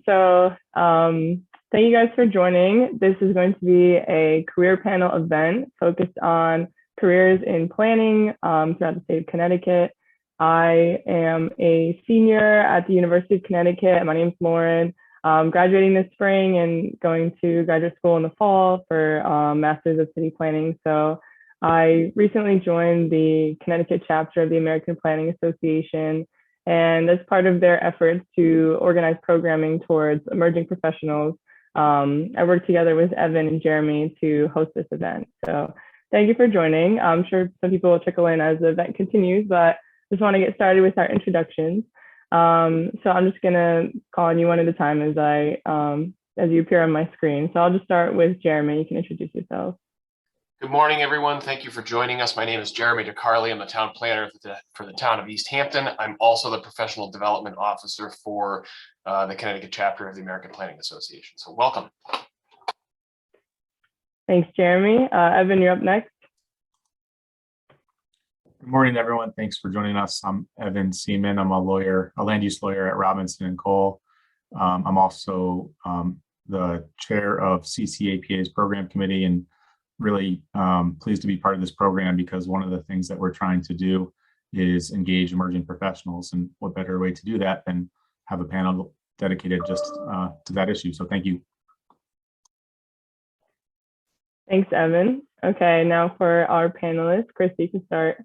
Thank you guys for joining. This is going to be a career panel event focused on careers in planning throughout the state of Connecticut. I am a senior at the University of Connecticut. My name is Lauren. Graduating this spring and going to graduate school in the fall for Masters of City Planning. So I recently joined the Connecticut chapter of the American Planning Association. And as part of their efforts to organize programming towards emerging professionals, I worked together with Evan and Jeremy to host this event. So thank you for joining. I'm sure some people will trickle in as the event continues, but just want to get started with our introductions. So I'm just gonna call on you one at a time as you appear on my screen. So I'll just start with Jeremy. You can introduce yourself. Good morning, everyone. Thank you for joining us. My name is Jeremy Decarli. I'm the town planner for the town of East Hampton. I'm also the professional development officer for the Connecticut chapter of the American Planning Association. So welcome. Thanks, Jeremy. Evan, you're up next. Good morning, everyone. Thanks for joining us. I'm Evan Seaman. I'm a land use lawyer at Robinson & Cole. I'm also the chair of CCAPA's program committee, and really pleased to be part of this program because one of the things that we're trying to do is engage emerging professionals, and what better way to do that than have a panel dedicated just to that issue. So thank you. Thanks, Evan. Okay, now for our panelists, Chris, you can start.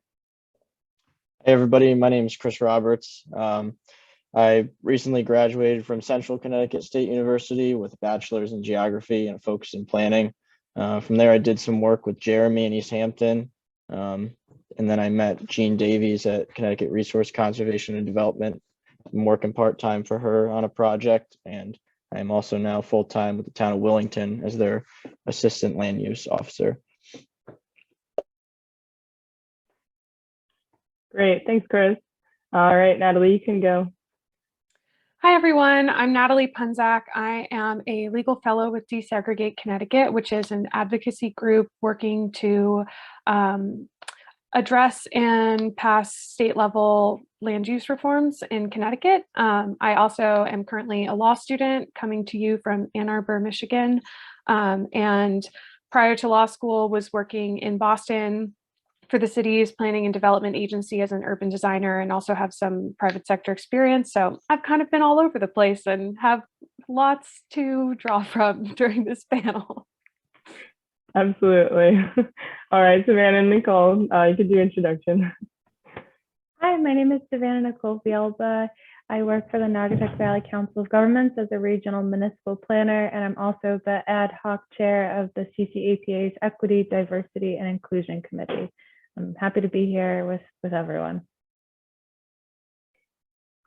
Hey everybody, my name is Chris Roberts. I recently graduated from Central Connecticut State University with a bachelor's in geography and a focus in planning. From there, I did some work with Jeremy in East Hampton, and then I met Jean Davies at Connecticut Resource Conservation and Development. I'm working part-time for her on a project, and I am also now full-time with the town of Willington as their assistant land use officer. Great, thanks, Chris. All right, Natalie, you can go. Hi, everyone. I'm Natalie Punzak. I am a legal fellow with Desegregate Connecticut, which is an advocacy group working to address and pass state level land use reforms in Connecticut. I also am currently a law student coming to you from Ann Arbor, Michigan. And prior to law school, was working in Boston for the city's planning and development agency as an urban designer, and also have some private sector experience. So I've kind of been all over the place and have lots to draw from during this panel. Absolutely. All right, Savannah and Nicole, you could do introduction. Hi, my name is Savannah Nicole Vielba. I work for the Naugatuck Valley Council of Governments as a regional municipal planner, and I'm also the ad hoc chair of the CCAPA's Equity, Diversity, and Inclusion Committee. I'm happy to be here with everyone.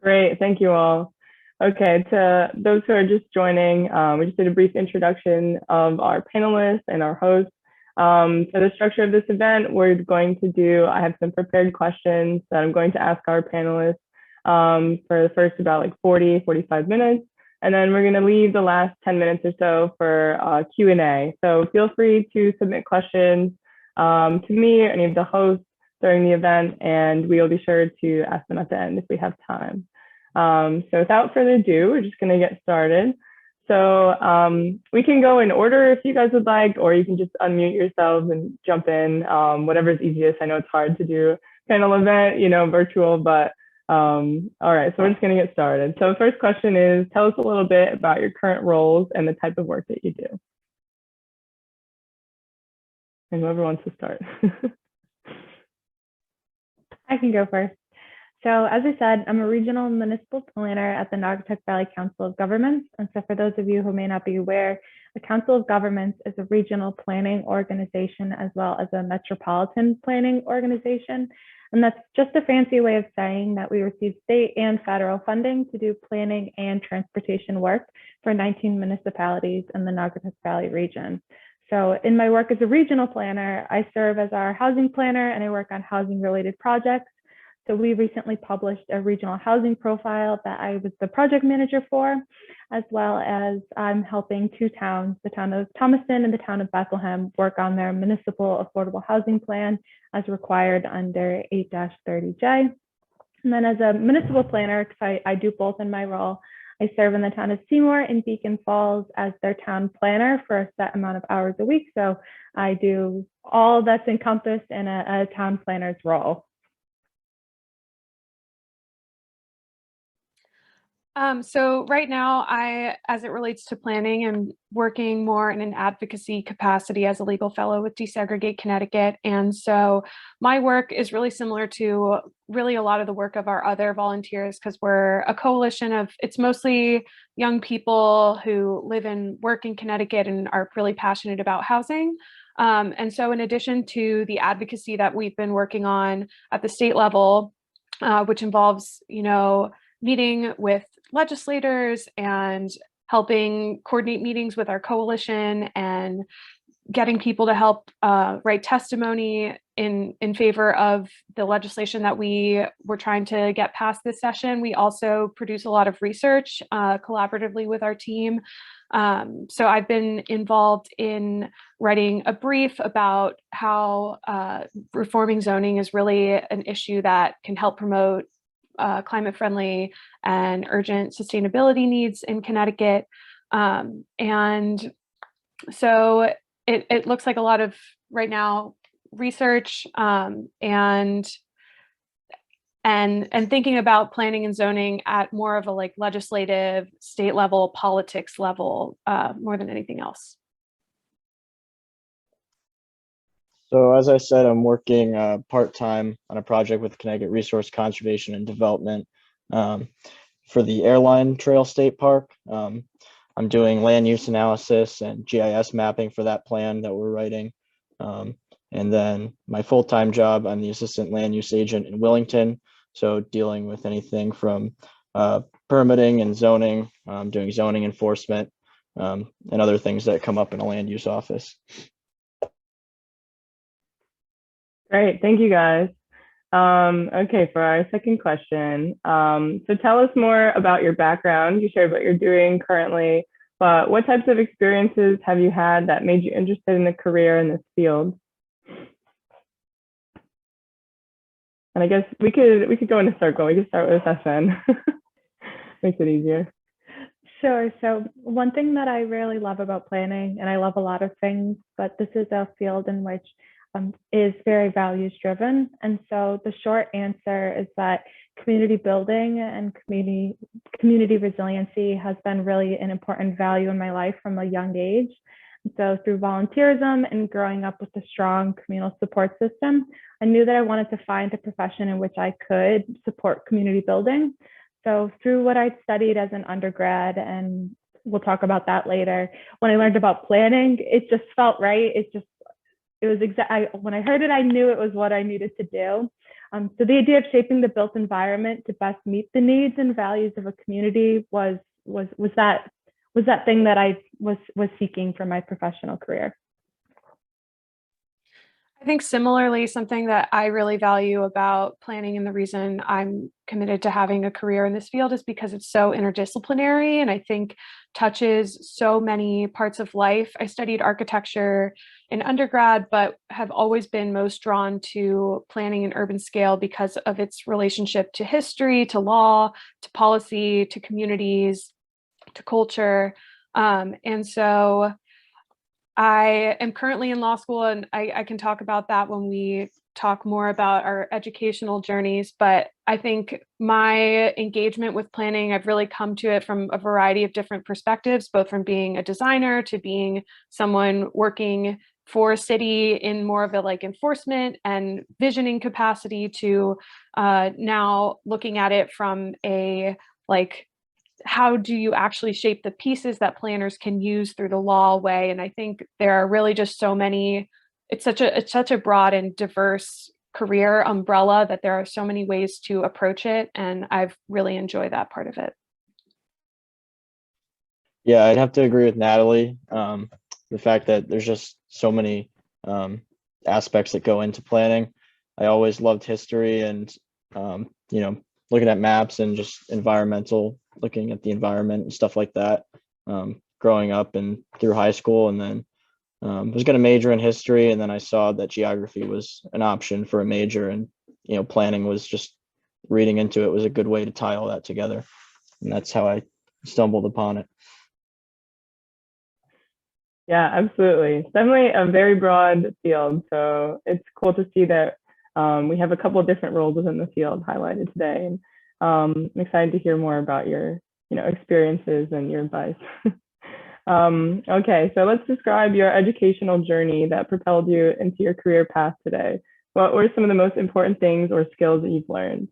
Great, thank you all. Okay, to those who are just joining, we just did a brief introduction of our panelists and our hosts. For the structure of this event, I have some prepared questions that I'm going to ask our panelists for the first about like 45 minutes. And then we're gonna leave the last 10 minutes or so for Q&A. So feel free to submit questions to me or any of the hosts during the event, and we'll be sure to ask them at the end if we have time. So without further ado, we're just gonna get started. So we can go in order if you guys would like, or you can just unmute yourselves and jump in, whatever's easiest. I know it's hard to do a panel event, virtual, but all right, so we're just gonna get started. So the first question is, tell us a little bit about your current roles and the type of work that you do. And whoever wants to start. I can go first. So as I said, I'm a regional municipal planner at the Naugatuck Valley Council of Governments. And so for those of you who may not be aware, the Council of Governments is a regional planning organization as well as a metropolitan planning organization. And that's just a fancy way of saying that we receive state and federal funding to do planning and transportation work for 19 municipalities in the Naugatuck Valley region. So in my work as a regional planner, I serve as our housing planner and I work on housing related projects. So we recently published a regional housing profile that I was the project manager for, as well as I'm helping two towns, the town of Thomaston and the town of Bethlehem, work on their municipal affordable housing plan as required under 8-30J. And then as a municipal planner, because I do both in my role, I serve in the town of Seymour and Beacon Falls as their town planner for a set amount of hours a week. So I do all that's encompassed in a town planner's role. So right now, as it relates to planning, I'm working more in an advocacy capacity as a legal fellow with Desegregate Connecticut. And so my work is really similar to really a lot of the work of our other volunteers, because we're a coalition of, it's mostly young people who live and work in Connecticut and are really passionate about housing. And so in addition to the advocacy that we've been working on at the state level, which involves, meeting with legislators and helping coordinate meetings with our coalition and getting people to help write testimony in favor of the legislation that we were trying to get passed this session. We also produce a lot of research collaboratively with our team. So I've been involved in writing a brief about how reforming zoning is really an issue that can help promote climate-friendly and urgent sustainability needs in Connecticut. And so it looks like a lot of right now research and thinking about planning and zoning at more of a legislative state level politics level more than anything else. So as I said, I'm working part-time on a project with Connecticut Resource Conservation and Development for the Airline Trail State Park. I'm doing land use analysis and GIS mapping for that plan that we're writing. And then my full-time job, I'm the assistant land use agent in Willington. So dealing with anything from permitting and zoning, doing zoning enforcement and other things that come up in a land use office. Great, thank you guys. Okay, for our second question. So tell us more about your background. You shared what you're doing currently, but what types of experiences have you had that made you interested in a career in this field? And I guess we could go in a circle. We could start with SN. Makes it easier. Sure. So one thing that I really love about planning, and I love a lot of things, but this is a field in which is very values driven. And so the short answer is that community building and community resiliency has been really an important value in my life from a young age. And so through volunteerism and growing up with a strong communal support system, I knew that I wanted to find a profession in which I could support community building. So through what I studied as an undergrad, and we'll talk about that later, when I learned about planning, it just felt right. When I heard it, I knew it was what I needed to do. So the idea of shaping the built environment to best meet the needs and values of a community was that thing that I was seeking for my professional career. I think similarly, something that I really value about planning, and the reason I'm committed to having a career in this field, is because it's so interdisciplinary and I think touches so many parts of life. I studied architecture in undergrad, but have always been most drawn to planning and urban scale because of its relationship to history, to law, to policy, to communities, to culture. And so I am currently in law school, and I can talk about that when we talk more about our educational journeys. But I think my engagement with planning, I've really come to it from a variety of different perspectives, both from being a designer to being someone working for a city in more of a enforcement and visioning capacity to now looking at it from a how do you actually shape the pieces that planners can use through the law way? And I think there are really just so many, it's such a broad and diverse career umbrella that there are so many ways to approach it. And I've really enjoyed that part of it. Yeah, I'd have to agree with Natalie. The fact that there's just so many aspects that go into planning. I always loved history and, looking at maps and just looking at the environment and stuff like that, growing up and through high school. And then was going to major in history. And then I saw that geography was an option for a major, and, planning was just reading into it was a good way to tie all that together. And that's how I stumbled upon it. Yeah, absolutely. It's definitely a very broad field. So it's cool to see that we have a couple of different roles within the field highlighted today. And I'm excited to hear more about your, experiences and your advice. Okay, so let's describe your educational journey that propelled you into your career path today. What were some of the most important things or skills that you've learned?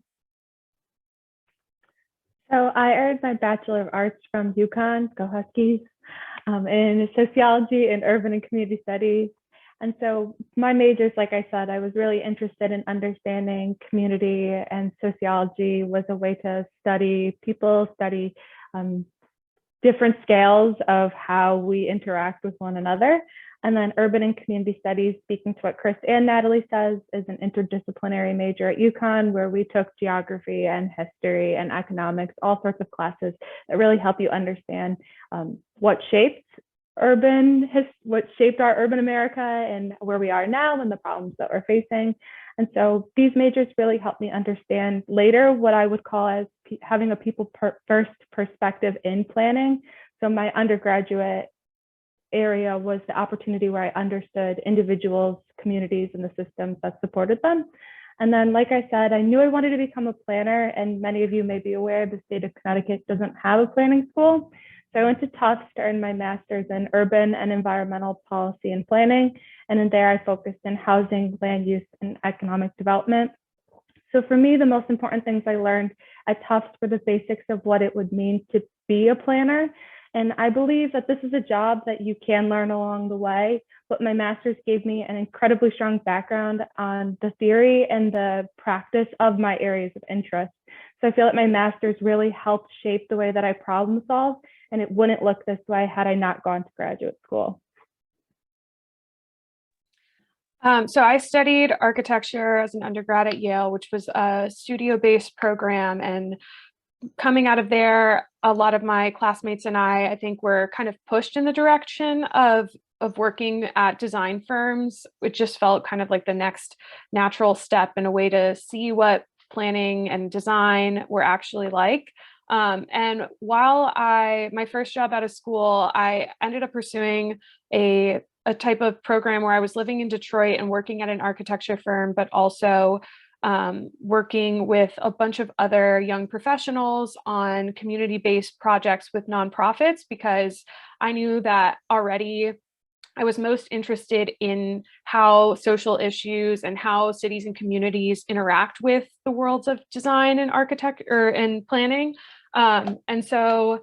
So I earned my Bachelor of Arts from UConn, go Huskies, in sociology and urban and community studies. And so my majors, like I said, I was really interested in understanding community, and sociology was a way to study people, study different scales of how we interact with one another. And then urban and community studies, speaking to what Chris and Natalie says, is an interdisciplinary major at UConn, where we took geography and history and economics, all sorts of classes that really help you understand what shaped our urban America and where we are now and the problems that we're facing. And so these majors really helped me understand later what I would call as having a people first perspective in planning. So my undergraduate area was the opportunity where I understood individuals, communities, and the systems that supported them. And then, like I said, I knew I wanted to become a planner, and many of you may be aware the state of Connecticut doesn't have a planning school. So I went to Tufts to earn my master's in urban and environmental policy and planning. And in there, I focused in housing, land use, and economic development. So for me, the most important things I learned at Tufts were the basics of what it would mean to be a planner. And I believe that this is a job that you can learn along the way, but my master's gave me an incredibly strong background on the theory and the practice of my areas of interest. So I feel like my master's really helped shape the way that I problem solve, and it wouldn't look this way had I not gone to graduate school. So I studied architecture as an undergrad at Yale, which was a studio-based program. And coming out of there, a lot of my classmates and I think were kind of pushed in the direction of working at design firms. It just felt kind of like the next natural step and a way to see what planning and design were actually like. And while my first job out of school, I ended up pursuing a type of program where I was living in Detroit and working at an architecture firm, but also working with a bunch of other young professionals on community-based projects with nonprofits, because I knew that already I was most interested in how social issues and how cities and communities interact with the worlds of design and architecture and planning. And so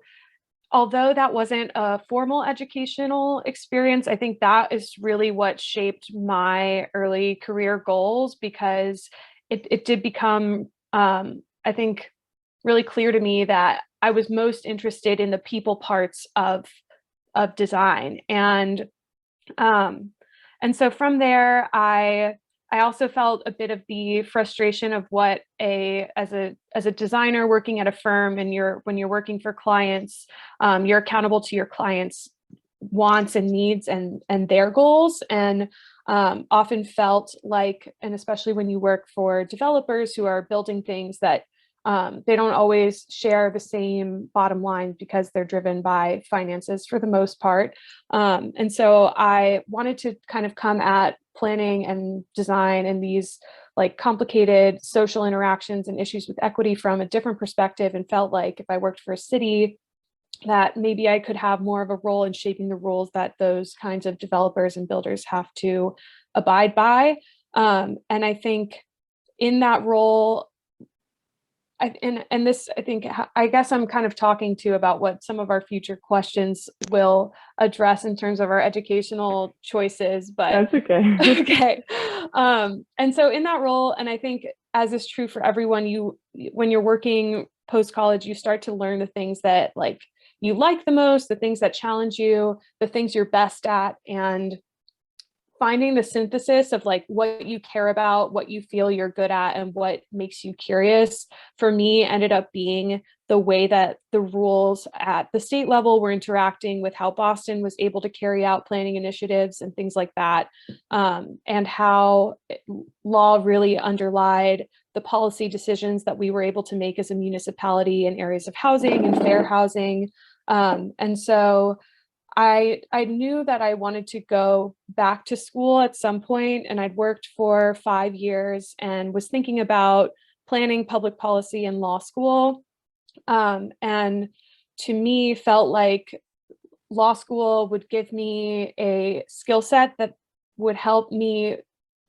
although that wasn't a formal educational experience, I think that is really what shaped my early career goals, because it did become, I think, really clear to me that I was most interested in the people parts of design. And so from there, I also felt a bit of the frustration of what as a designer working at a firm, and when you're working for clients, you're accountable to your clients' wants and needs and their goals, and often felt like, and especially when you work for developers who are building things, that they don't always share the same bottom line because they're driven by finances for the most part. And so I wanted to kind of come at planning and design and these like complicated social interactions and issues with equity from a different perspective, and felt like if I worked for a city, that maybe I could have more of a role in shaping the rules that those kinds of developers and builders have to abide by. And I think in that role, I guess I'm kind of talking to about what some of our future questions will address in terms of our educational choices, but that's okay. Okay. And so in that role, and I think as is true for everyone, when you're working post-college, you start to learn the things that you like the most, the things that challenge you, the things you're best at, and finding the synthesis of what you care about, what you feel you're good at, and what makes you curious, for me, ended up being the way that the rules at the state level were interacting with how Boston was able to carry out planning initiatives and things like that, and how law really underlied the policy decisions that we were able to make as a municipality in areas of housing and fair housing. And so I knew that I wanted to go back to school at some point, and I'd worked for 5 years and was thinking about planning public policy in law school. And to me, felt like law school would give me a skill set that would help me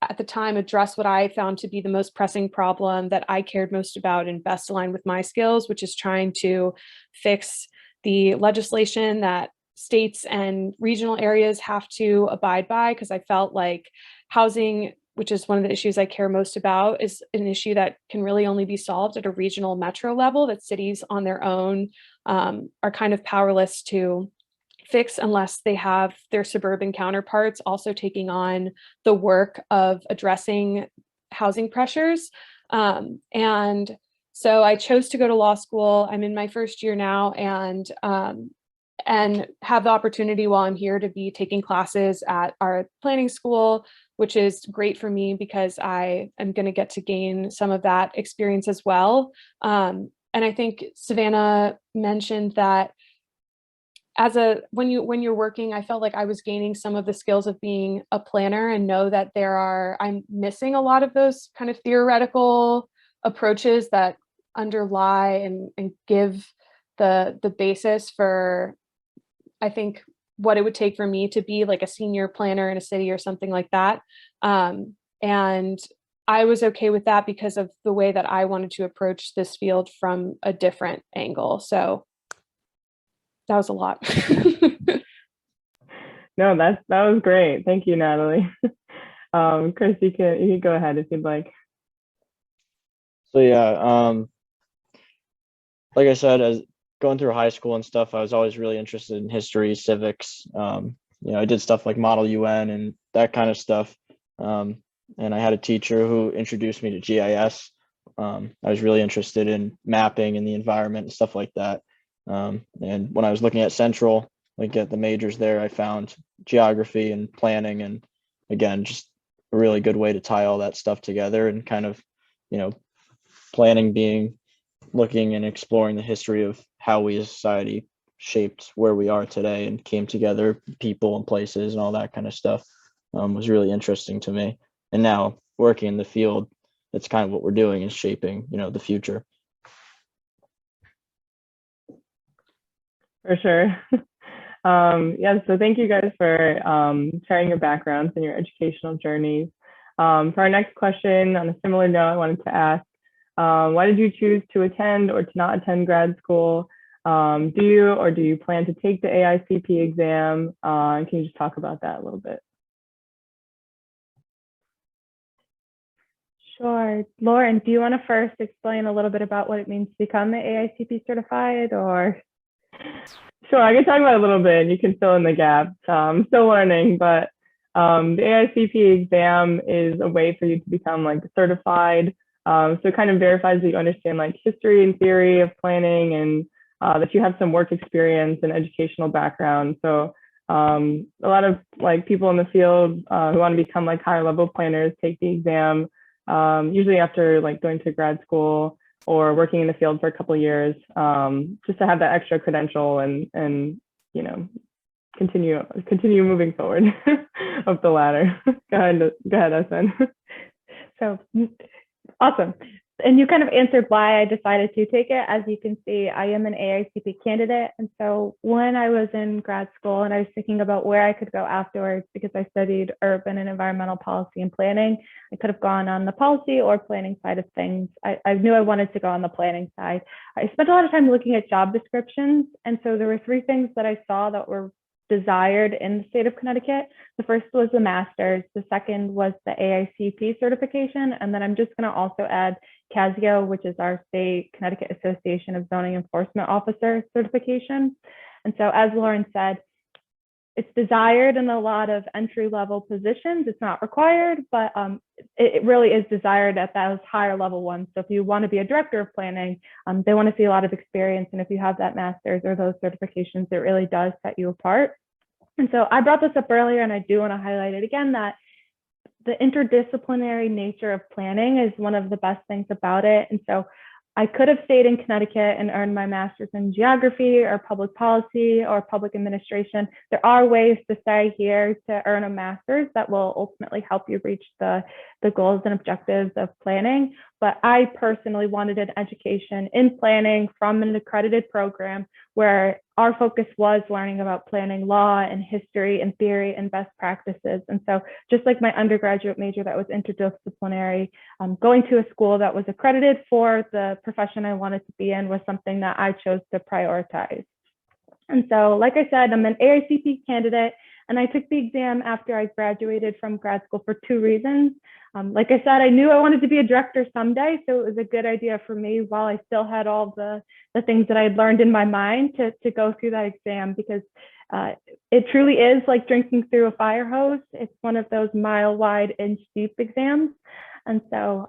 at the time address what I found to be the most pressing problem that I cared most about and best aligned with my skills, which is trying to fix the legislation that states and regional areas have to abide by, because I felt like housing, which is one of the issues I care most about, is an issue that can really only be solved at a regional metro level, that cities on their own are kind of powerless to fix unless they have their suburban counterparts also taking on the work of addressing housing pressures. And so I chose to go to law school. I'm in my first year now, and have the opportunity while I'm here to be taking classes at our planning school, which is great for me because I am going to get to gain some of that experience as well. And I think Savannah mentioned that when you're working, I felt like I was gaining some of the skills of being a planner, and know that I'm missing a lot of those kind of theoretical approaches that underlie and give the basis for, I think, what it would take for me to be like a senior planner in a city or something like that. And I was okay with that because of the way that I wanted to approach this field from a different angle. So that was a lot. No, that was great. Thank you, Natalie. Chris, you can go ahead if you'd like. So yeah, like I said, as going through high school and stuff, I was always really interested in history, civics. I did stuff like Model UN and that kind of stuff. And I had a teacher who introduced me to GIS. I was really interested in mapping and the environment and stuff like that. And when I was looking at Central, like at the majors there, I found geography and planning, and again, just a really good way to tie all that stuff together, and kind of, planning being looking and exploring the history of how we as a society shaped where we are today and came together, people and places and all that kind of stuff, was really interesting to me. And now working in the field, that's kind of what we're doing, is shaping, the future. For sure. Yeah, so thank you guys for sharing your backgrounds and your educational journeys. For our next question, on a similar note, I wanted to ask, why did you choose to attend or to not attend grad school? Do you plan to take the AICP exam? Can you just talk about that a little bit? Sure. Lauren, do you want to first explain a little bit about what it means to become the AICP certified, or? Sure, I can talk about it a little bit and you can fill in the gaps. I'm still learning, but the AICP exam is a way for you to become like certified. So it kind of verifies that you understand like history and theory of planning, and that you have some work experience and educational background. So a lot of like people in the field who want to become like higher level planners take the exam, usually after like going to grad school or working in the field for a couple of years, just to have that extra credential and continue moving forward up the ladder. Go ahead, Espen. So awesome. And you kind of answered why I decided to take it. As you can see, I am an AICP candidate. And so when I was in grad school and I was thinking about where I could go afterwards, because I studied urban and environmental policy and planning, I could have gone on the policy or planning side of things. I knew I wanted to go on the planning side. I spent a lot of time looking at job descriptions. And so there were 3 things that I saw that were desired in the state of Connecticut. The first was the master's. The second was the AICP certification. And then I'm just going to also add CASIO, which is our state Connecticut Association of Zoning Enforcement Officer certification. And so as Lauren said, it's desired in a lot of entry-level positions. It's not required, but it really is desired at those higher level ones. So if you want to be a director of planning, they want to see a lot of experience. And if you have that master's or those certifications, it really does set you apart. And so I brought this up earlier, and I do want to highlight it again, that the interdisciplinary nature of planning is one of the best things about it. And so I could have stayed in Connecticut and earned my master's in geography or public policy or public administration. There are ways to stay here to earn a master's that will ultimately help you reach the goals and objectives of planning. But I personally wanted an education in planning from an accredited program where our focus was learning about planning law and history and theory and best practices. And so just like my undergraduate major that was interdisciplinary, going to a school that was accredited for the profession I wanted to be in was something that I chose to prioritize. And so, like I said, I'm an Aicp candidate, and I took the exam after I graduated from grad school for 2 reasons. Like I said, I knew I wanted to be a director someday, so it was a good idea for me while I still had all the things that I had learned in my mind to go through that exam, because it truly is like drinking through a fire hose. It's one of those mile wide, inch deep exams. And so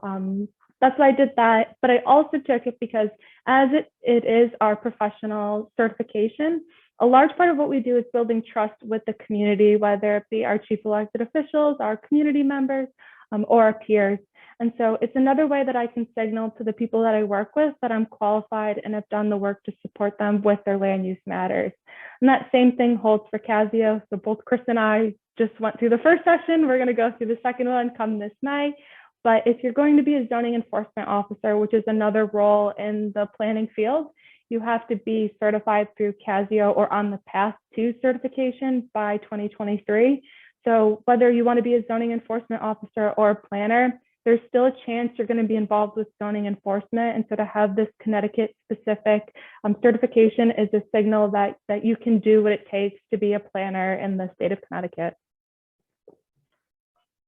that's why I did that. But I also took it because as it is our professional certification, a large part of what we do is building trust with the community, whether it be our chief elected officials, our community members, or our peers. And so it's another way that I can signal to the people that I work with that I'm qualified and have done the work to support them with their land use matters. And that same thing holds for Casio. So both Chris and I just went through the first session. We're going to go through the second one come this May. But if you're going to be a zoning enforcement officer, which is another role in the planning field, you have to be certified through Casio or on the path to certification by 2023. So whether you want to be a zoning enforcement officer or a planner, there's still a chance you're going to be involved with zoning enforcement. And so to have this Connecticut specific certification is a signal that you can do what it takes to be a planner in the state of Connecticut.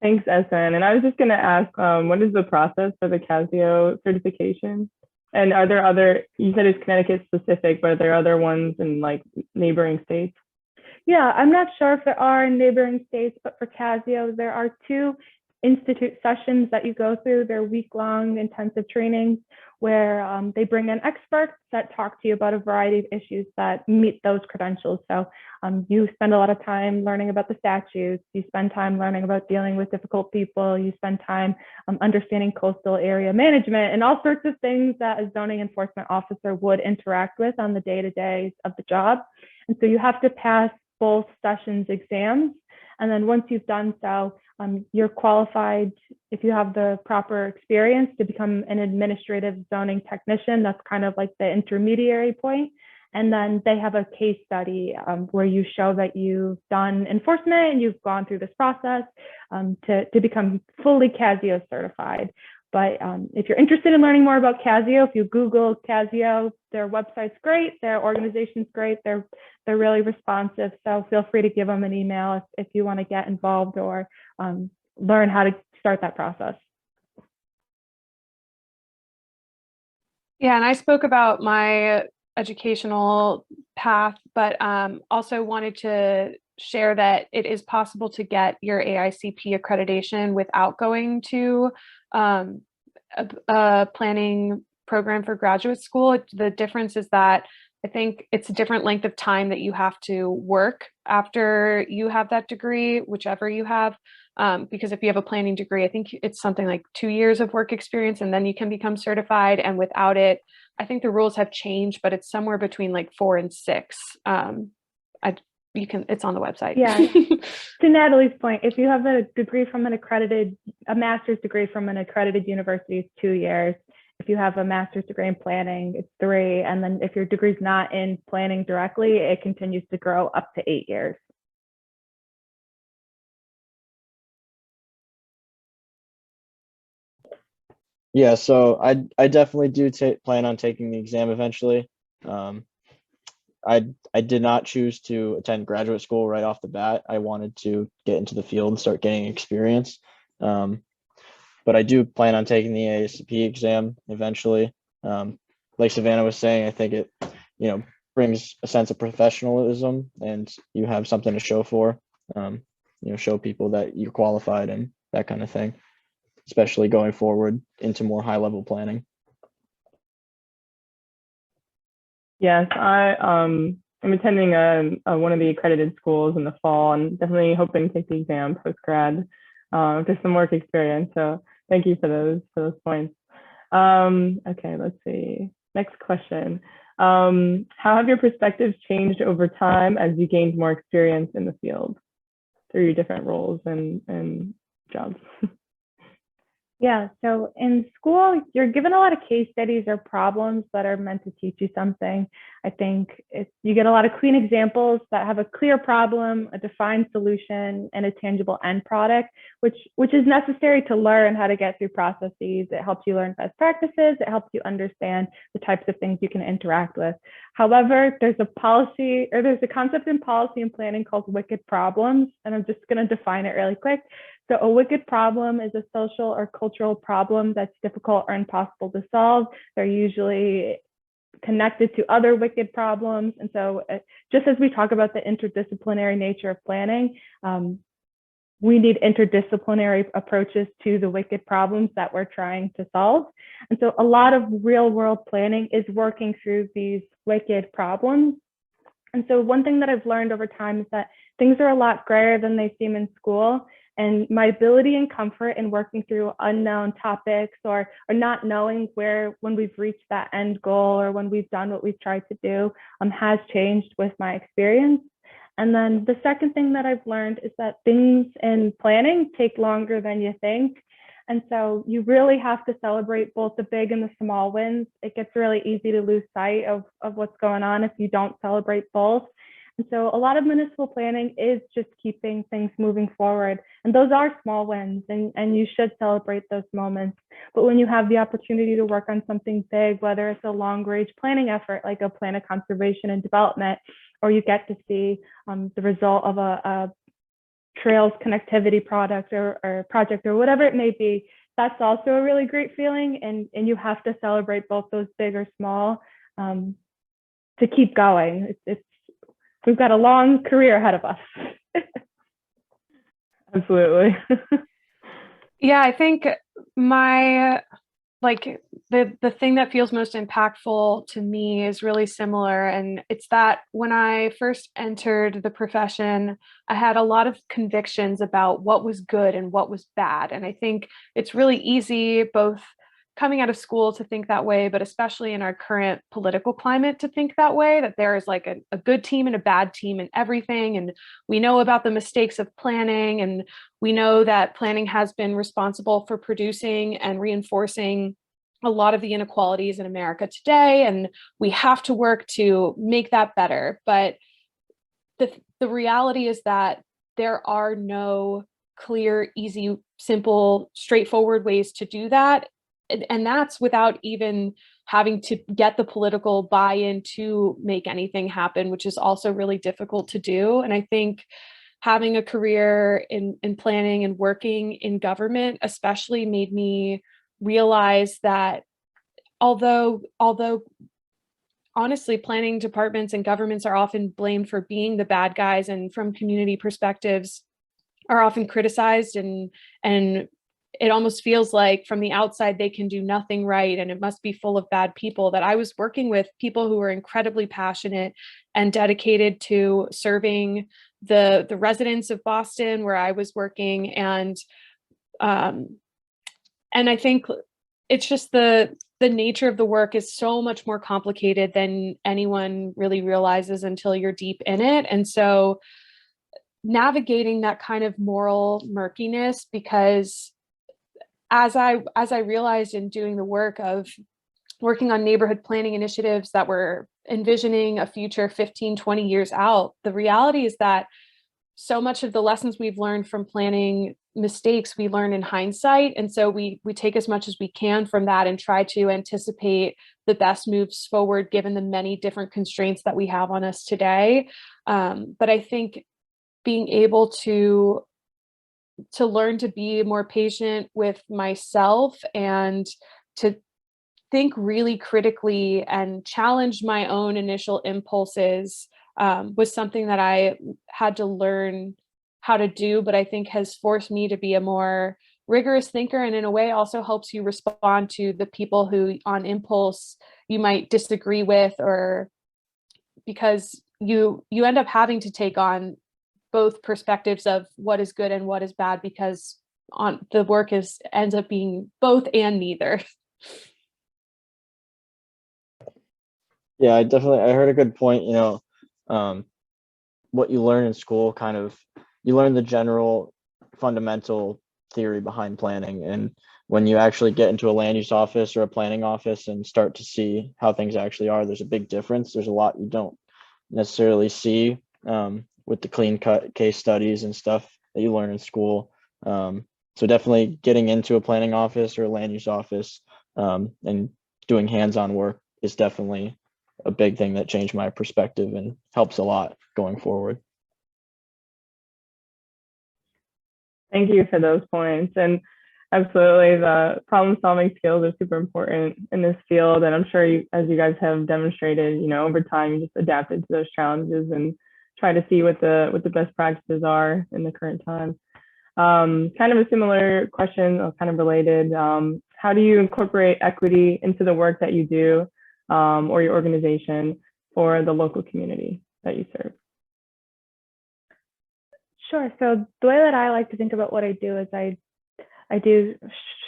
Thanks, Essen. And I was just going to ask, what is the process for the Casio certification? And are there other, you said it's Connecticut specific, but are there other ones in like neighboring states? Yeah, I'm not sure if there are in neighboring states, but for Casio, there are 2 institute sessions that you go through. They're week-long intensive trainings where they bring in experts that talk to you about a variety of issues that meet those credentials. So you spend a lot of time learning about the statutes, you spend time learning about dealing with difficult people, you spend time understanding coastal area management and all sorts of things that a zoning enforcement officer would interact with on the day-to-day of the job. And so you have to pass both sessions exams. And then once you've done so, you're qualified, if you have the proper experience, to become an administrative zoning technician. That's kind of like the intermediary point. And then they have a case study where you show that you've done enforcement and you've gone through this process to become fully Casio certified. But if you're interested in learning more about Casio, if you Google Casio, their website's great, their organization's great, they're really responsive. So feel free to give them an email if you want to get involved or learn how to start that process. Yeah, and I spoke about my educational path, but also wanted to share that it is possible to get your AICP accreditation without going to a planning program for graduate school. The difference is that I think it's a different length of time that you have to work after you have that degree, whichever you have. Because if you have a planning degree, I think it's something like 2 years of work experience and then you can become certified. And without it, I think the rules have changed, but it's somewhere between like 4 and 6. It's on the website. Yeah. To Natalie's point, if you have a degree from a master's degree from an accredited university, it's 2 years. If you have a master's degree in planning, it's 3. And then if your degree's not in planning directly, it continues to grow up to 8 years. Yeah, so I definitely do plan on taking the exam eventually. I did not choose to attend graduate school right off the bat. I wanted to get into the field and start getting experience. But I do plan on taking the AICP exam eventually. Like Savannah was saying, I think it, brings a sense of professionalism and you have something to show for, show people that you're qualified and that kind of thing, especially going forward into more high level planning. Yes, I'm attending one of the accredited schools in the fall and definitely hoping to take the exam post-grad. just some work experience. So thank you for those points. Okay, let's see. Next question. How have your perspectives changed over time as you gained more experience in the field through your different roles and jobs? Yeah, so in school, you're given a lot of case studies or problems that are meant to teach you something. I think you get a lot of clean examples that have a clear problem, a defined solution, and a tangible end product, which is necessary to learn how to get through processes. It helps you learn best practices. It helps you understand the types of things you can interact with. However, there's a concept in policy and planning called wicked problems, and I'm just going to define it really quick. So a wicked problem is a social or cultural problem that's difficult or impossible to solve. They're usually connected to other wicked problems. And so just as we talk about the interdisciplinary nature of planning, we need interdisciplinary approaches to the wicked problems that we're trying to solve. And so a lot of real world planning is working through these wicked problems. And so one thing that I've learned over time is that things are a lot grayer than they seem in school. And my ability and comfort in working through unknown topics or not knowing when we've reached that end goal or when we've done what we've tried to do has changed with my experience. And then the second thing that I've learned is that things in planning take longer than you think. And so you really have to celebrate both the big and the small wins. It gets really easy to lose sight of what's going on if you don't celebrate both. And so a lot of municipal planning is just keeping things moving forward. And those are small wins, and you should celebrate those moments. But when you have the opportunity to work on something big, whether it's a long range planning effort, like a plan of conservation and development, or you get to see the result of a trails connectivity product or project or whatever it may be, that's also a really great feeling. And you have to celebrate both those big or small to keep going. We've got a long career ahead of us. Absolutely. Yeah, I think the thing that feels most impactful to me is really similar. And it's that when I first entered the profession, I had a lot of convictions about what was good and what was bad. And I think it's really easy, both coming out of school, to think that way, but especially in our current political climate, to think that way, that there is like a good team and a bad team and everything. And we know about the mistakes of planning, and we know that planning has been responsible for producing and reinforcing a lot of the inequalities in America today. And we have to work to make that better. But the reality is that there are no clear, easy, simple, straightforward ways to do that. And that's without even having to get the political buy-in to make anything happen, which is also really difficult to do. And I think having a career in planning and working in government especially made me realize that although honestly, planning departments and governments are often blamed for being the bad guys, and from community perspectives are often criticized, and it almost feels like from the outside they can do nothing right and it must be full of bad people, that I was working with people who were incredibly passionate and dedicated to serving the residents of Boston where I was working. And I think it's just the nature of the work is so much more complicated than anyone really realizes until you're deep in it. And so navigating that kind of moral murkiness, because as I realized in doing the work of working on neighborhood planning initiatives that were envisioning a future 15, 20 years out, the reality is that so much of the lessons we've learned from planning mistakes, we learn in hindsight. And so we take as much as we can from that and try to anticipate the best moves forward, given the many different constraints that we have on us today. But I think being able to learn to be more patient with myself and to think really critically and challenge my own initial impulses was something that I had to learn how to do, but I think has forced me to be a more rigorous thinker, and in a way also helps you respond to the people who on impulse you might disagree with, or because you end up having to take on both perspectives of what is good and what is bad, because the work ends up being both and neither. Yeah, I heard a good point. What you learn in school, you learn the general fundamental theory behind planning. And when you actually get into a land use office or a planning office and start to see how things actually are, there's a big difference. There's a lot you don't necessarily see with the clean cut case studies and stuff that you learn in school. So definitely getting into a planning office or a land use office and doing hands-on work is definitely a big thing that changed my perspective and helps a lot going forward. Thank you for those points. And absolutely, the problem solving skills are super important in this field. And I'm sure as you guys have demonstrated, over time, you just adapted to those challenges and try to see what the best practices are in the current time. Kind of a similar question, kind of related. How do you incorporate equity into the work that you do or your organization for the local community that you serve? Sure. So the way that I like to think about what I do is I do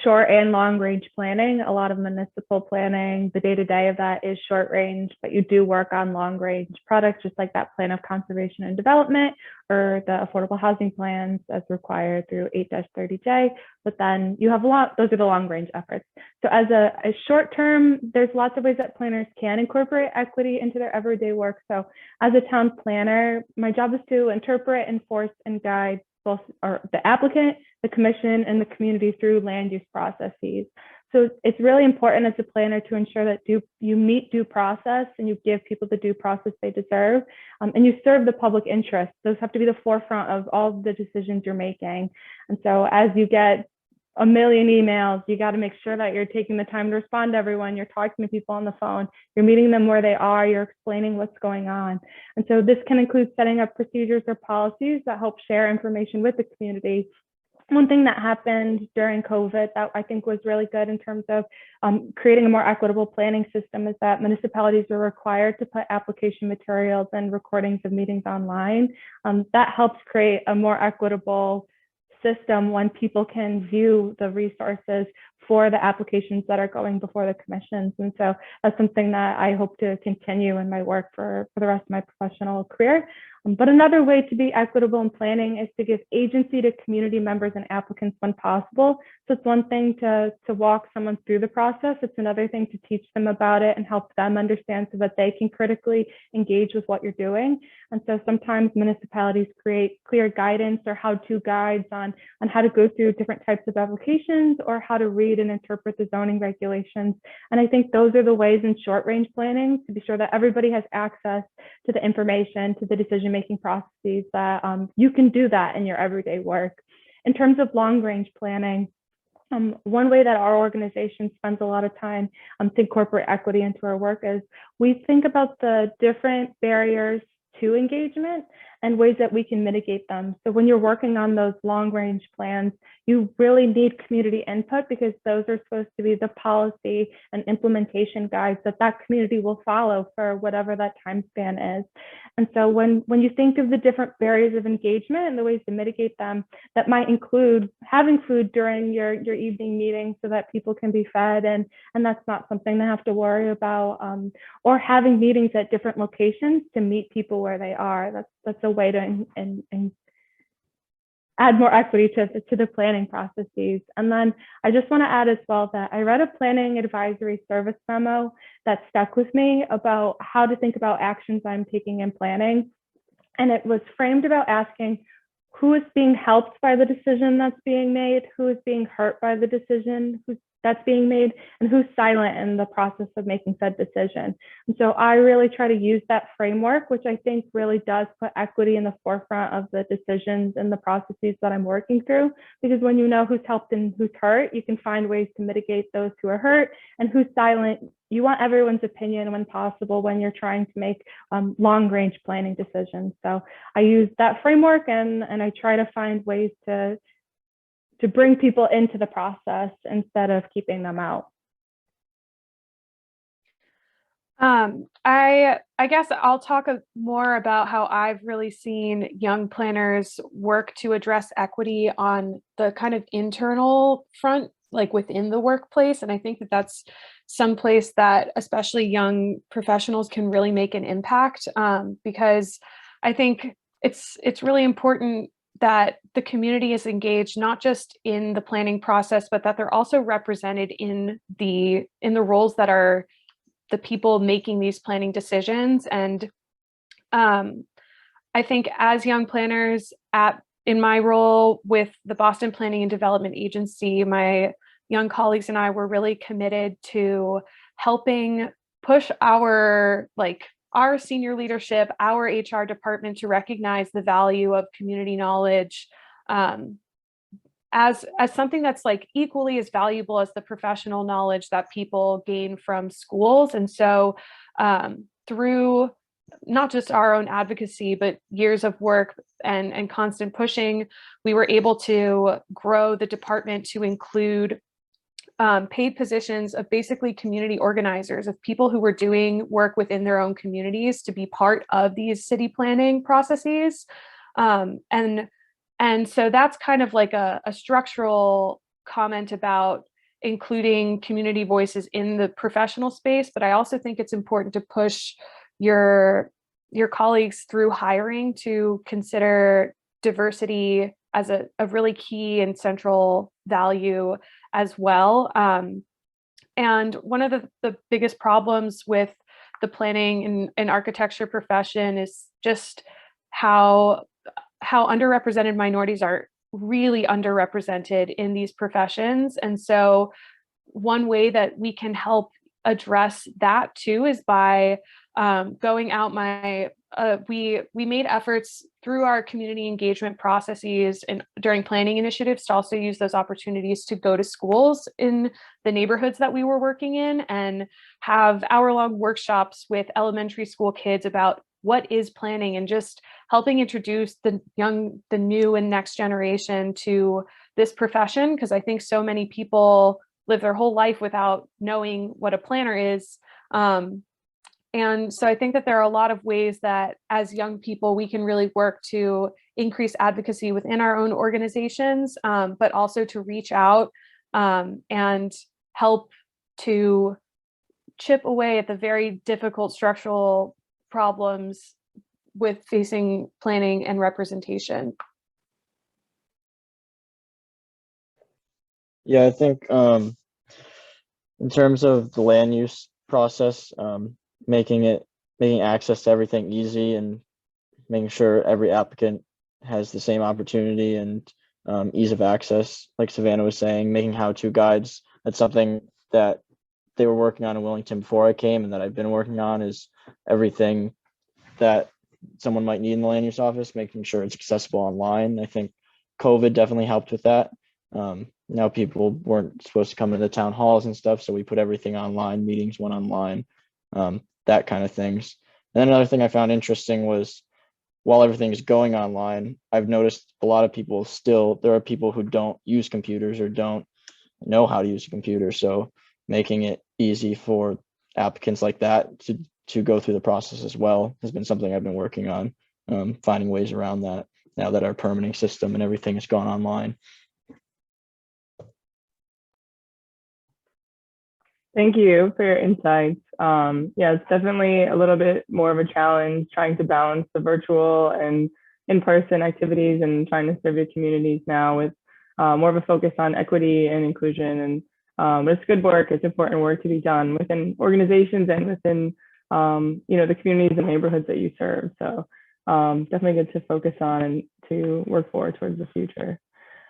short and long range planning, a lot of municipal planning. The day-to-day of that is short range, but you do work on long range products, just like that plan of conservation and development or the affordable housing plans as required through 8-30J. But then you have those are the long range efforts. So as a short term, there's lots of ways that planners can incorporate equity into their everyday work. So as a town planner, my job is to interpret, enforce, and guide both the applicant, the commission, and the community through land use processes. So it's really important as a planner to ensure that you meet due process and you give people the due process they deserve, and you serve the public interest. Those have to be the forefront of all the decisions you're making. And so as you get a million emails, you got to make sure that you're taking the time to respond to everyone. You're talking to people on the phone. You're meeting them where they are. You're explaining what's going on. And so this can include setting up procedures or policies that help share information with the community. One thing that happened during COVID that I think was really good in terms of creating a more equitable planning system is that municipalities were required to put application materials and recordings of meetings online. That helps create a more equitable system when people can view the resources for the applications that are going before the commissions. And so that's something that I hope to continue in my work for the rest of my professional career. But another way to be equitable in planning is to give agency to community members and applicants when possible. So it's one thing to walk someone through the process. It's another thing to teach them about it and help them understand so that they can critically engage with what you're doing. And so sometimes municipalities create clear guidance or how-to guides on how to go through different types of applications or how to read and interpret the zoning regulations. And I think those are the ways in short range planning to be sure that everybody has access to the information, to the decision-making processes, that you can do that in your everyday work. In terms of long range planning, one way that our organization spends a lot of time to incorporate equity into our work is we think about the different barriers to engagement and ways that we can mitigate them. So when you're working on those long range plans, you really need community input because those are supposed to be the policy and implementation guides that community will follow for whatever that time span is. And so when you think of the different barriers of engagement and the ways to mitigate them, that might include having food during your evening meeting so that people can be fed and that's not something they have to worry about, or having meetings at different locations to meet people where they are. That's a way to add more equity to the planning processes. And then I just want to add as well that I read a planning advisory service memo that stuck with me about how to think about actions I'm taking in planning. And it was framed about asking who is being helped by the decision that's being made, who is being hurt by the decision that's being made, and who's silent in the process of making said decision. And so I really try to use that framework, which I think really does put equity in the forefront of the decisions and the processes that I'm working through. Because when you know who's helped and who's hurt, you can find ways to mitigate those who are hurt, and who's silent. You want everyone's opinion when possible when you're trying to make long range planning decisions. So I use that framework and I try to find ways to bring people into the process instead of keeping them out. I guess I'll talk more about how I've really seen young planners work to address equity on the kind of internal front, like within the workplace. And I think that that's some place that especially young professionals can really make an impact, because I think it's really important that the community is engaged not just in the planning process, but that they're also represented in the roles that are the people making these planning decisions. And I think as young planners in my role with the Boston Planning and Development Agency, my young colleagues and I were really committed to helping push our senior leadership, our HR department to recognize the value of community knowledge as something that's like equally as valuable as the professional knowledge that people gain from schools. And so through not just our own advocacy, but years of work and constant pushing, we were able to grow the department to include paid positions of basically community organizers, of people who were doing work within their own communities to be part of these city planning processes. And so that's kind of like a structural comment about including community voices in the professional space. But I also think it's important to push your colleagues through hiring to consider diversity as a really key and central value as well. And one of the biggest problems with the planning and architecture profession is just how underrepresented minorities are really underrepresented in these professions. And so one way that we can help address that too is by going out we made efforts through our community engagement processes and during planning initiatives to also use those opportunities to go to schools in the neighborhoods that we were working in and have hour-long workshops with elementary school kids about what is planning and just helping introduce the new and next generation to this profession. Because I think so many people live their whole life without knowing what a planner is. And so I think that there are a lot of ways that as young people, we can really work to increase advocacy within our own organizations, but also to reach out and help to chip away at the very difficult structural problems with facing planning and representation. Yeah, I think in terms of the land use process, making access to everything easy and making sure every applicant has the same opportunity and ease of access, like Savannah was saying, making how-to guides. That's something that they were working on in Wilmington before I came and that I've been working on, is everything that someone might need in the land use office, making sure it's accessible online. I think COVID definitely helped with that. Now people weren't supposed to come to the town halls and stuff, so we put everything online, meetings went online, that kind of things. And then another thing I found interesting was, while everything is going online, I've noticed a lot of people there are people who don't use computers or don't know how to use a computer. So making it easy for applicants like that to go through the process as well has been something I've been working on, finding ways around that now that our permitting system and everything has gone online. Thank you for your insights. Yeah, it's definitely a little bit more of a challenge trying to balance the virtual and in-person activities and trying to serve your communities now with more of a focus on equity and inclusion. And it's good work. It's important work to be done within organizations and within the communities and neighborhoods that you serve. So definitely good to focus on and to work forward towards the future.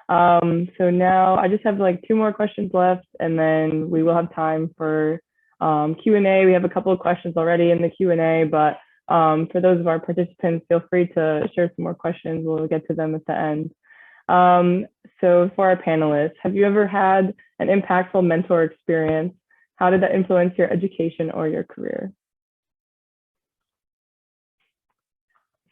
So now I just have like 2 more questions left, and then we will have time for Q&A. We have a couple of questions already in the Q&A, but for those of our participants, feel free to share some more questions. We'll get to them at the end. So for our panelists, have you ever had an impactful mentor experience? How did that influence your education or your career?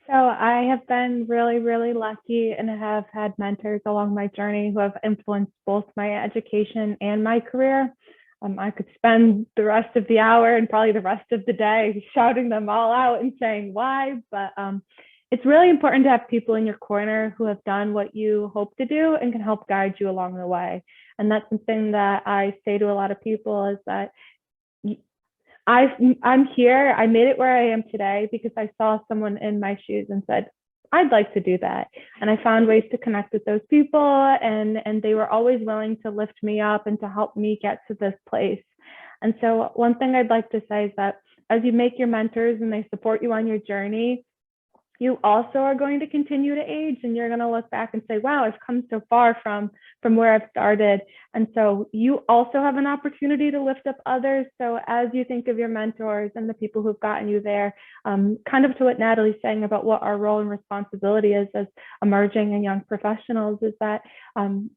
So I have been really, really lucky and have had mentors along my journey who have influenced both my education and my career. I could spend the rest of the hour and probably the rest of the day shouting them all out and saying why, but it's really important to have people in your corner who have done what you hope to do and can help guide you along the way. And that's something that I say to a lot of people is that I'm here, I made it where I am today because I saw someone in my shoes and said, I'd like to do that. And I found ways to connect with those people, and they were always willing to lift me up and to help me get to this place. And so one thing I'd like to say is that as you make your mentors and they support you on your journey, you also are going to continue to age, and you're going to look back and say, wow, I've come so far from where I've started. And so you also have an opportunity to lift up others. So as you think of your mentors and the people who've gotten you there, kind of to what Natalie's saying about what our role and responsibility is as emerging and young professionals, is that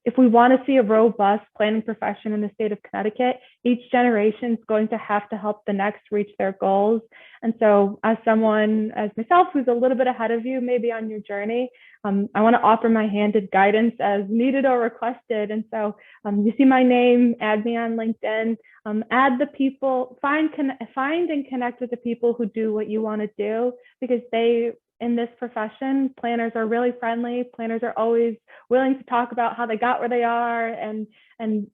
if we want to see a robust planning profession in the state of Connecticut, each generation is going to have to help the next reach their goals. And so as someone, as myself, who's a little bit ahead of you, maybe on your journey, I want to offer my handed guidance as needed or requested. And so you see my name, add me on LinkedIn, add the people, find and connect with the people who do what you want to do, because in this profession, planners are really friendly. Planners are always willing to talk about how they got where they are. And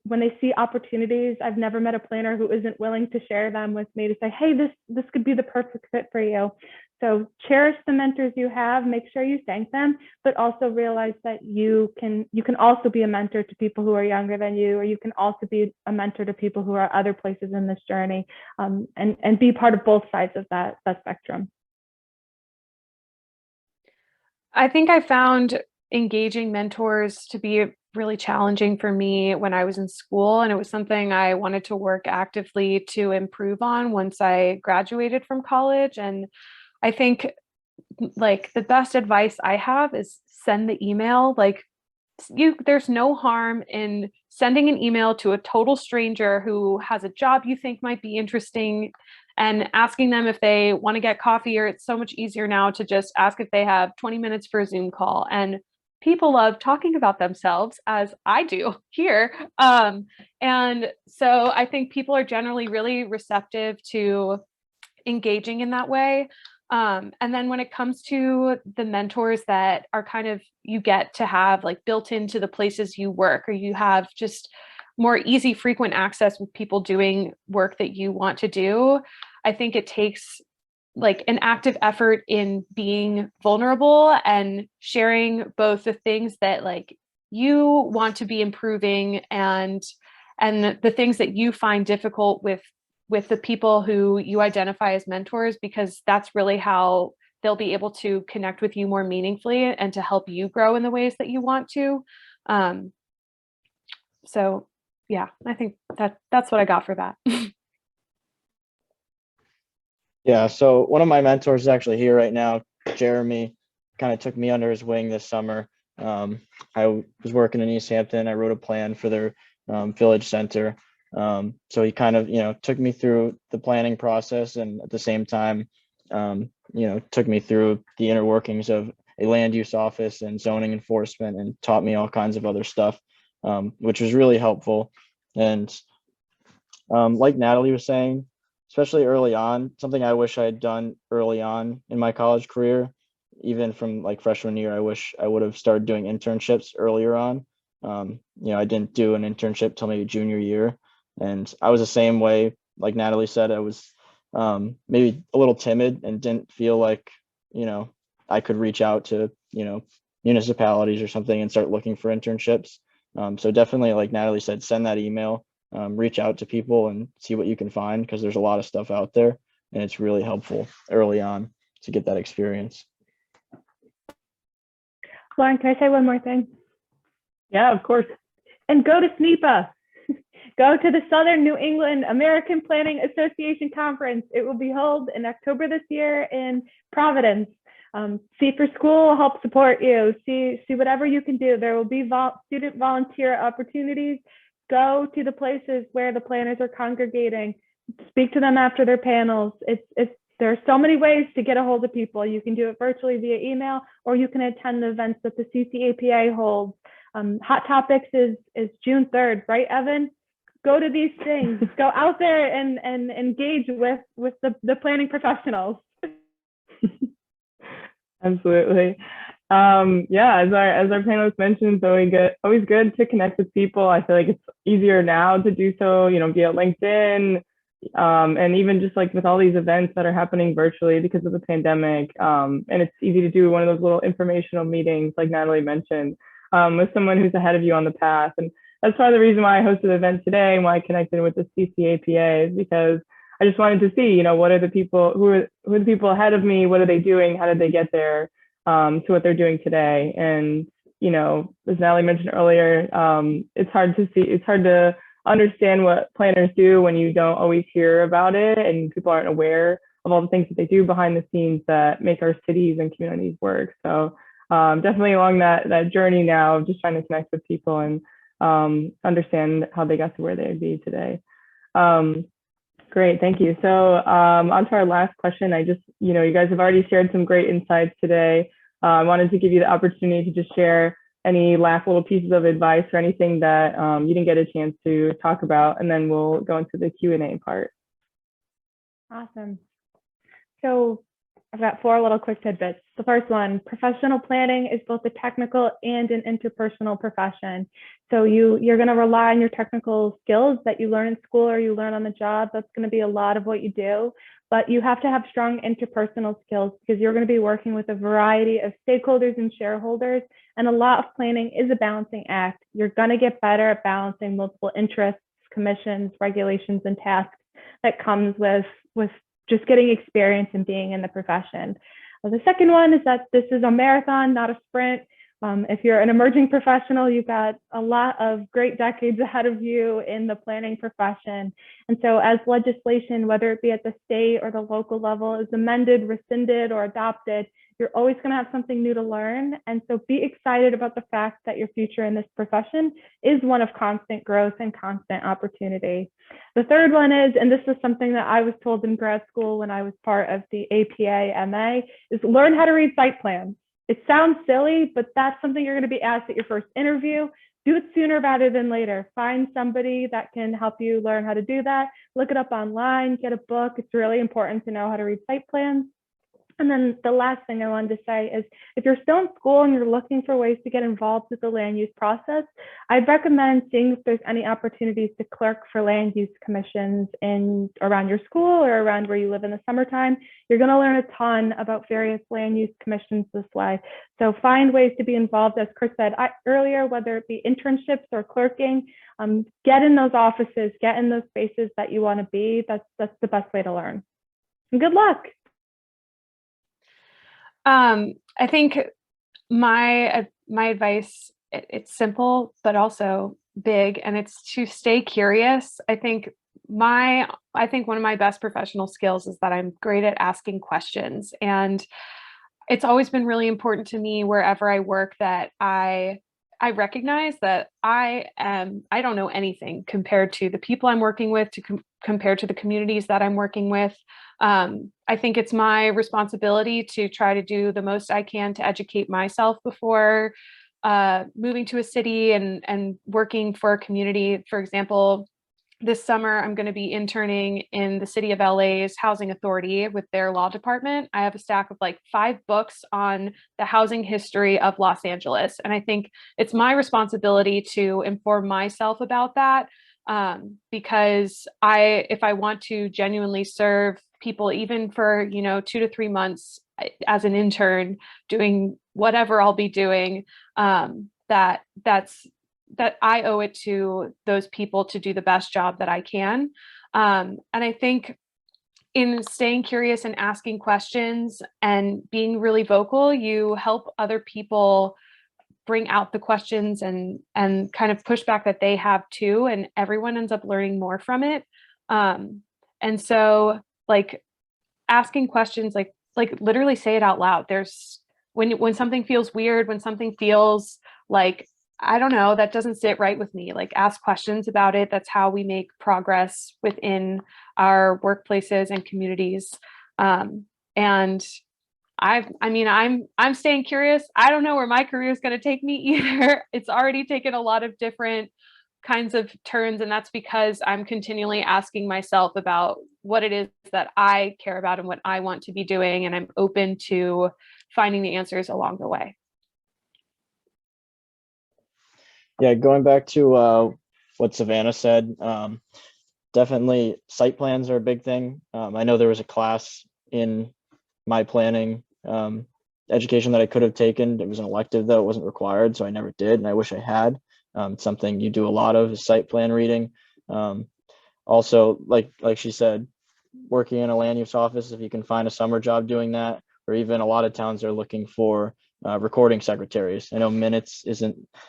when they see opportunities, I've never met a planner who isn't willing to share them with me to say, hey, this could be the perfect fit for you. So cherish the mentors you have, make sure you thank them, but also realize that you can also be a mentor to people who are younger than you, or you can also be a mentor to people who are other places in this journey, and be part of both sides of that spectrum. I think I found engaging mentors to be really challenging for me when I was in school, and it was something I wanted to work actively to improve on once I graduated from college. And I think like the best advice I have is send the email. Like there's no harm in sending an email to a total stranger who has a job you think might be interesting and asking them if they want to get coffee, or it's so much easier now to just ask if they have 20 minutes for a Zoom call. And people love talking about themselves, as I do here. And so I think people are generally really receptive to engaging in that way. And then when it comes to the mentors that are kind of, you get to have like built into the places you work, or you have just more easy, frequent access with people doing work that you want to do, I think it takes like an active effort in being vulnerable and sharing both the things that like you want to be improving and the things that you find difficult with the people who you identify as mentors, because that's really how they'll be able to connect with you more meaningfully and to help you grow in the ways that you want to. So yeah, I think that's what I got for that. Yeah, so one of my mentors is actually here right now. Jeremy kind of took me under his wing this summer. I was working in East Hampton. I wrote a plan for their village center. So he kind of, took me through the planning process, and at the same time, took me through the inner workings of a land use office and zoning enforcement, and taught me all kinds of other stuff, which was really helpful. And like Natalie was saying, especially early on, something I wish I had done early on in my college career, even from like freshman year, I wish I would have started doing internships earlier on. I didn't do an internship till maybe junior year. And I was the same way, like Natalie said, I was maybe a little timid and didn't feel like, I could reach out to, municipalities or something and start looking for internships. So definitely, like Natalie said, send that email, reach out to people and see what you can find, because there's a lot of stuff out there, and it's really helpful early on to get that experience. Lauren, can I say one more thing? Yeah, of course. And go to SNEPA. Go to the Southern New England American Planning Association Conference. It will be held in October this year in Providence. See for school, help support you. See whatever you can do. There will be student volunteer opportunities. Go to the places where the planners are congregating. Speak to them after their panels. There are so many ways to get a hold of people. You can do it virtually via email, or you can attend the events that the CCAPA holds. Hot Topics is June 3rd, right, Evan? go to these things, go out there and engage with the planning professionals. Absolutely. Yeah, as our panelists mentioned, it's always good to connect with people. I feel like it's easier now to do so, via LinkedIn, and even just like with all these events that are happening virtually because of the pandemic. And it's easy to do one of those little informational meetings, like Natalie mentioned, with someone who's ahead of you on the path. And that's part of the reason why I hosted the event today and why I connected with the CCAPA, is because I just wanted to see, what are the people who are the people ahead of me? What are they doing? How did they get there to what they're doing today? And, as Natalie mentioned earlier, it's hard to understand what planners do when you don't always hear about it and people aren't aware of all the things that they do behind the scenes that make our cities and communities work. So definitely along that journey now of just trying to connect with people and understand how they got to where they'd be today. Great, thank you. So on to our last question. You guys have already shared some great insights today. I wanted to give you the opportunity to just share any last little pieces of advice or anything that you didn't get a chance to talk about, and then we'll go into the Q&A part. Awesome. So I've got 4 little quick tidbits. The first one, professional planning is both a technical and an interpersonal profession. So you're going to rely on your technical skills that you learn in school or you learn on the job. That's going to be a lot of what you do, but you have to have strong interpersonal skills because you're going to be working with a variety of stakeholders and shareholders. And a lot of planning is a balancing act. You're going to get better at balancing multiple interests, commissions, regulations, and tasks that comes with just getting experience and being in the profession. The second one is that this is a marathon, not a sprint. If you're an emerging professional, you've got a lot of great decades ahead of you in the planning profession. And so as legislation, whether it be at the state or the local level, is amended, rescinded, or adopted, you're always going to have something new to learn. And so be excited about the fact that your future in this profession is one of constant growth and constant opportunity. The third one is, and this is something that I was told in grad school when I was part of the APA MA, is learn how to read site plans. It sounds silly, but that's something you're going to be asked at your first interview. Do it sooner rather than later. Find somebody that can help you learn how to do that. Look it up online, get a book. It's really important to know how to read site plans. And then the last thing I wanted to say is, if you're still in school and you're looking for ways to get involved with the land use process, I'd recommend seeing if there's any opportunities to clerk for land use commissions around your school or around where you live in the summertime. You're going to learn a ton about various land use commissions this way. So find ways to be involved, as Chris said earlier, whether it be internships or clerking. Get in those offices, get in those spaces that you want to be. That's the best way to learn. And good luck. I think my advice, it's simple, but also big, and it's to stay curious. I think one of my best professional skills is that I'm great at asking questions. And it's always been really important to me wherever I work that I recognize that I don't know anything compared to the people I'm working with, compared to the communities that I'm working with. I think it's my responsibility to try to do the most I can to educate myself before moving to a city and working for a community. For example, this summer, I'm going to be interning in the city of LA's housing authority with their law department. I have a stack of like 5 books on the housing history of Los Angeles. And I think it's my responsibility to inform myself about that, because if I want to genuinely serve people, even for 2 to 3 months as an intern, doing whatever I'll be doing, that I owe it to those people to do the best job that I can. And I think in staying curious and asking questions and being really vocal, you help other people bring out the questions and kind of pushback that they have too, and everyone ends up learning more from it. And so like asking questions, like literally say it out loud. There's when something feels weird, when something feels like, I don't know, that doesn't sit right with me, like ask questions about it. That's how we make progress within our workplaces and communities. And I'm staying curious. I don't know where my career is going to take me either. It's already taken a lot of different kinds of turns, and that's because I'm continually asking myself about what it is that I care about and what I want to be doing, and I'm open to finding the answers along the way. Yeah, going back to what Savannah said, definitely site plans are a big thing. I know there was a class in my planning education that I could have taken. It was an elective though, it wasn't required, so I never did, and I wish I had. It's something you do a lot of is site plan reading. Also, like she said, working in a land use office, if you can find a summer job doing that, or even a lot of towns are looking for recording secretaries. I know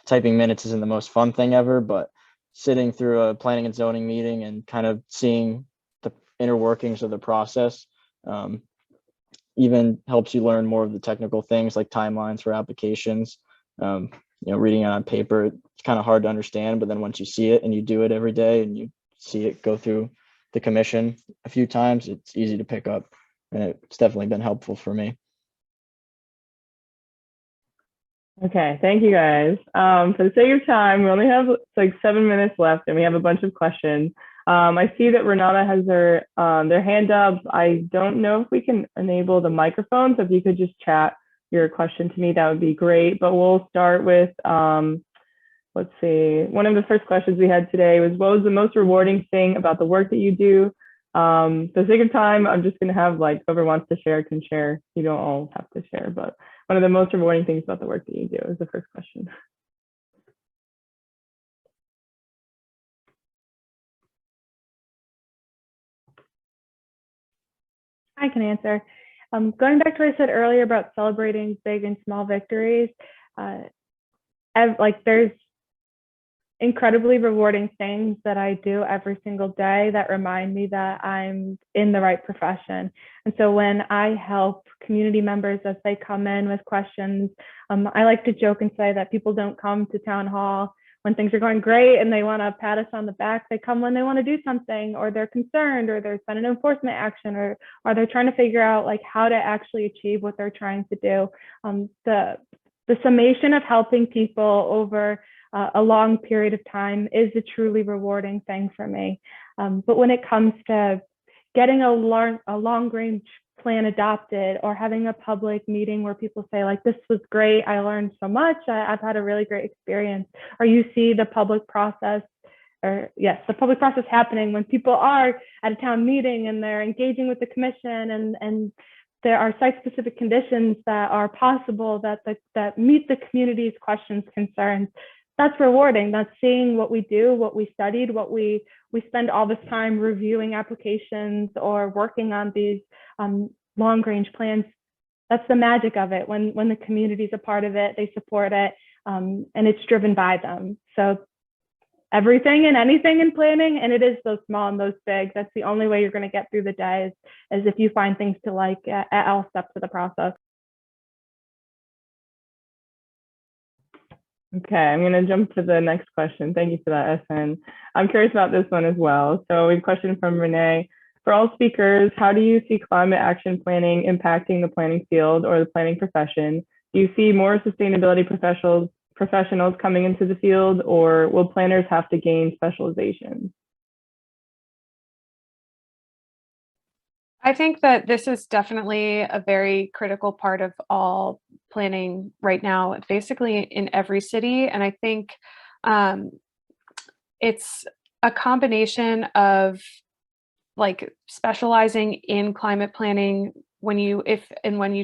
typing minutes isn't the most fun thing ever, but sitting through a planning and zoning meeting and kind of seeing the inner workings of the process even helps you learn more of the technical things like timelines for applications. Reading it on paper, it's kind of hard to understand, but then once you see it and you do it every day and you see it go through the commission a few times, it's easy to pick up, and it's definitely been helpful for me. Okay, thank you guys. For the sake of time, we only have like 7 minutes left and we have a bunch of questions. I see that Renata has their hand up. I don't know if we can enable the microphone, so if you could just chat your question to me, that would be great. But we'll start with, let's see, one of the first questions we had today was, what was the most rewarding thing about the work that you do? For the sake of time, I'm just gonna have like whoever wants to share can share. You don't all have to share, but one of the most rewarding things about the work that you do is the first question. I can answer. Going back to what I said earlier about celebrating big and small victories, there's incredibly rewarding things that I do every single day that remind me that I'm in the right profession. And so when I help community members as they come in with questions, I like to joke and say that people don't come to town hall when things are going great and they want to pat us on the back. They come when they want to do something, or they're concerned, or there's been an enforcement action, or they're trying to figure out like how to actually achieve what they're trying to do. The summation of helping people over a long period of time is a truly rewarding thing for me. But when it comes to getting a long-range plan adopted, or having a public meeting where people say like, this was great, I learned so much, I've had a really great experience, or you see the public process, the public process happening when people are at a town meeting and they're engaging with the commission, and there are site-specific conditions that are possible that meet the community's questions, concerns. That's rewarding. That's seeing what we do, what we studied, what we spend all this time reviewing applications or working on these long-range plans. That's the magic of it. When the community's a part of it, they support it, and it's driven by them. So everything and anything in planning, and it is those small and those big. That's the only way you're going to get through the day is if you find things to like at all steps of the process. Okay, I'm going to jump to the next question. Thank you for that, SN. I'm curious about this one as well. So we have a question from Renee. For all speakers, how do you see climate action planning impacting the planning field or the planning profession? Do you see more sustainability professionals coming into the field, or will planners have to gain specialization? I think that this is definitely a very critical part of all planning right now, basically in every city. And I think it's a combination of like specializing in climate planning when you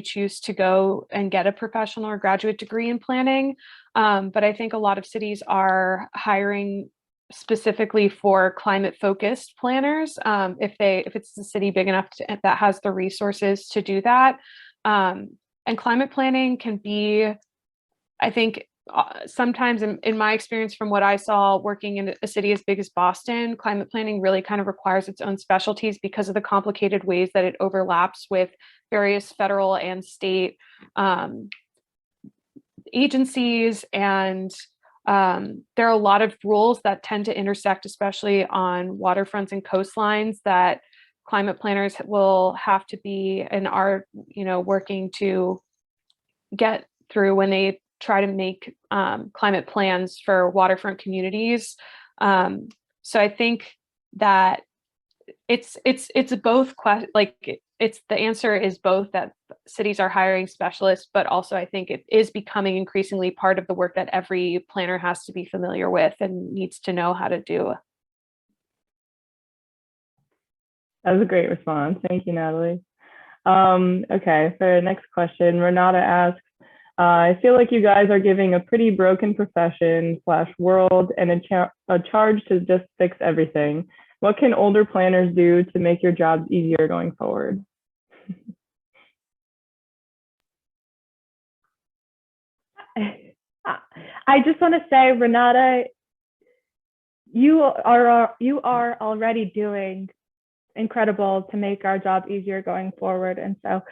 choose to go and get a professional or graduate degree in planning. But I think a lot of cities are hiring specifically for climate focused planners, if it's a city big enough that has the resources to do that. And climate planning can be, I think, sometimes in my experience from what I saw working in a city as big as Boston, climate planning really kind of requires its own specialties because of the complicated ways that it overlaps with various federal and state agencies, and there are a lot of rules that tend to intersect, especially on waterfronts and coastlines, that climate planners will have to be and are, working to get through when they try to make climate plans for waterfront communities. So I think that it's both it's the answer is both that cities are hiring specialists, but also I think it is becoming increasingly part of the work that every planner has to be familiar with and needs to know how to do. That was a great response. Thank you, Natalie. Okay, for the next question, Renata asks, I feel like you guys are giving a pretty broken profession / world and a charge to just fix everything. What can older planners do to make your jobs easier going forward? I just want to say, Renata, you are already doing incredible to make our job easier going forward. And so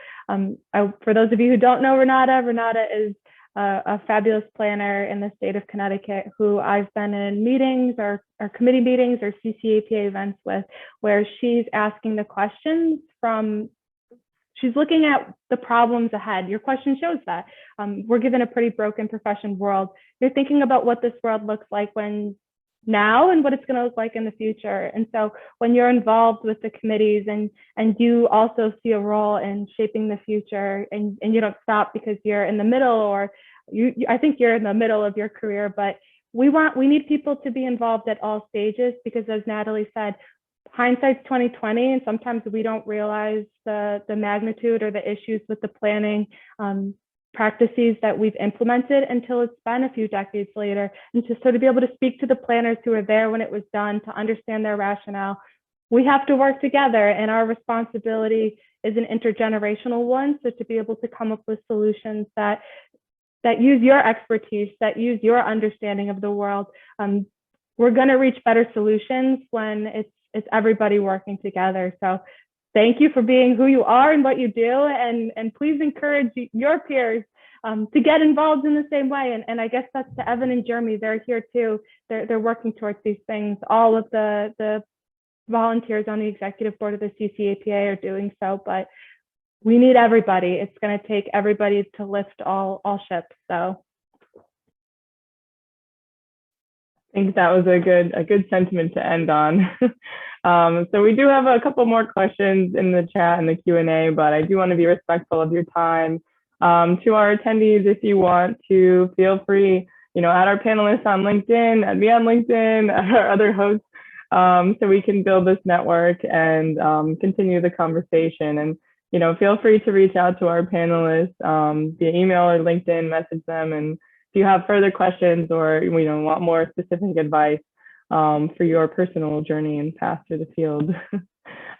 for those of you who don't know Renata is a fabulous planner in the state of Connecticut who I've been in meetings or committee meetings or CCAPA events with, where she's asking the questions she's looking at the problems ahead. Your question shows that. We're given a pretty broken profession world. You're thinking about what this world looks like now and what it's going to look like in the future. And so when you're involved with the committees and you also see a role in shaping the future, and you don't stop because you're in the middle, or I think you're in the middle of your career, but we need people to be involved at all stages, because as Natalie said, hindsight's 2020, and sometimes we don't realize the magnitude or the issues with the planning practices that we've implemented until it's been a few decades later. And so to be able to speak to the planners who were there when it was done, to understand their rationale, we have to work together, and our responsibility is an intergenerational one. So to be able to come up with solutions that use your expertise, that use your understanding of the world, we're going to reach better solutions when it's everybody working together. So thank you for being who you are and what you do, and please encourage your peers to get involved in the same way. And I guess that's to Evan and Jeremy. They're here too. They're working towards these things. All of the volunteers on the executive board of the CCAPA are doing so, but we need everybody. It's going to take everybody to lift all ships. So I think that was a good sentiment to end on. So we do have a couple more questions in the chat and the Q&A, but I do want to be respectful of your time. To our attendees, if you want to, feel free, add our panelists on LinkedIn, add me on LinkedIn, add our other hosts, so we can build this network and continue the conversation. And feel free to reach out to our panelists via email or LinkedIn, message them, and if you have further questions or want more specific advice for your personal journey and path through the field.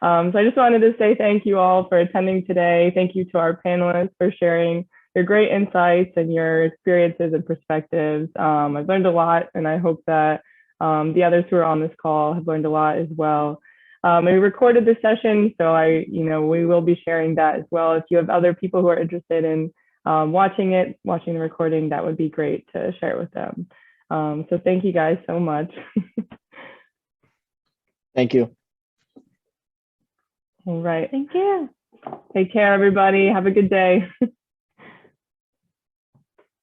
So I just wanted to say thank you all for attending today. Thank you to our panelists for sharing your great insights and your experiences and perspectives. I've learned a lot, and I hope that the others who are on this call have learned a lot as well. We recorded this session, so we will be sharing that as well. If you have other people who are interested in watching the recording, that would be great to share it with them. So thank you guys so much. Thank you. All right. thank you. Take care, everybody. Have a good day.